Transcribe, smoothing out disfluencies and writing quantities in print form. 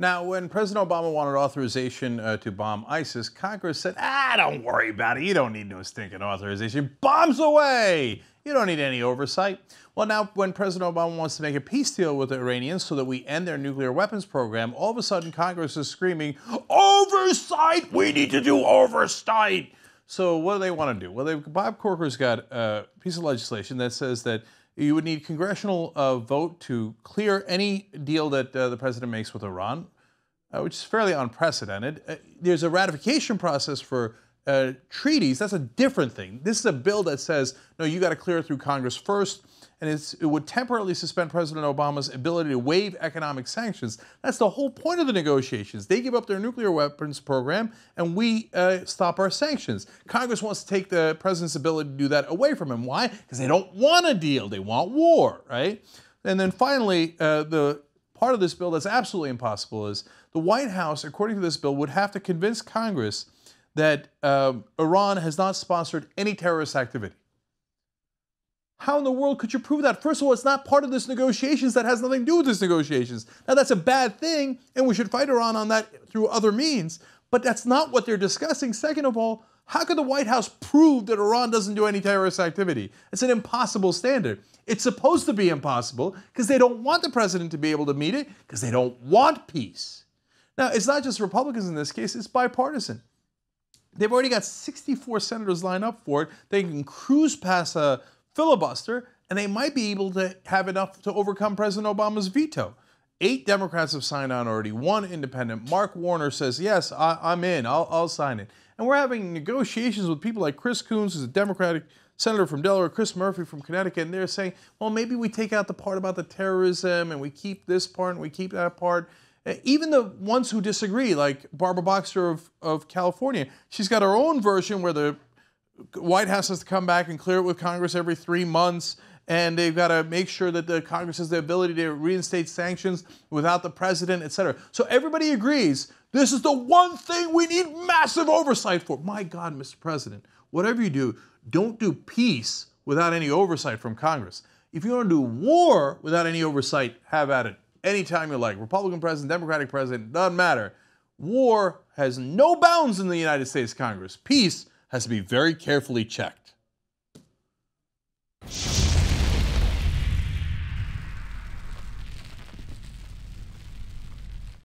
Now, when President Obama wanted authorization to bomb ISIS, Congress said, don't worry about it. You don't need no stinking authorization. Bombs away. You don't need any oversight. Well, now, when President Obama wants to make a peace deal with the Iranians so that we end their nuclear weapons program, all of a sudden Congress is screaming, oversight! We need to do oversight! So what do they want to do? Well, Bob Corker's got a piece of legislation that says that you would need congressional vote to clear any deal that the president makes with Iran, which is fairly unprecedented. There's a ratification process for treaties. That's a different thing. This is a bill that says, no, you got to clear it through Congress first, and it would temporarily suspend President Obama's ability to waive economic sanctions. That's the whole point of the negotiations. They give up their nuclear weapons program, and we stop our sanctions. Congress wants to take the president's ability to do that away from him. Why? Because they don't want a deal. They want war, right? And then finally, the part of this bill that's absolutely impossible is the White House, according to this bill, would have to convince Congress that Iran has not sponsored any terrorist activity. How in the world could you prove that? First of all, it's not part of this negotiations. That has nothing to do with this negotiations. Now, that's a bad thing, and we should fight Iran on that through other means, but that's not what they're discussing. Second of all, how could the White House prove that Iran doesn't do any terrorist activity? It's an impossible standard. It's supposed to be impossible because they don't want the president to be able to meet it because they don't want peace. Now, it's not just Republicans in this case, it's bipartisan. They've already got 64 senators lined up for it. They can cruise past a filibuster, and they might be able to have enough to overcome President Obama's veto. 8 Democrats have signed on already, 1 independent. Mark Warner says, yes, I'm in, I'll sign it. And we're having negotiations with people like Chris Coons, who's a Democratic senator from Delaware, Chris Murphy from Connecticut, and they're saying, well, maybe we take out the part about the terrorism, and we keep this part, and we keep that part. Even the ones who disagree, like Barbara Boxer of California, she's got her own version where the White House has to come back and clear it with Congress every 3 months, and they've got to make sure that the Congress has the ability to reinstate sanctions without the president, et cetera. So everybody agrees this is the one thing we need massive oversight for. My God, Mr. President, whatever you do, don't do peace without any oversight from Congress. If you want to do war without any oversight, have at it. Anytime you like. Republican president, Democratic president, doesn't matter. War has no bounds in the United States Congress. Peace has to be very carefully checked.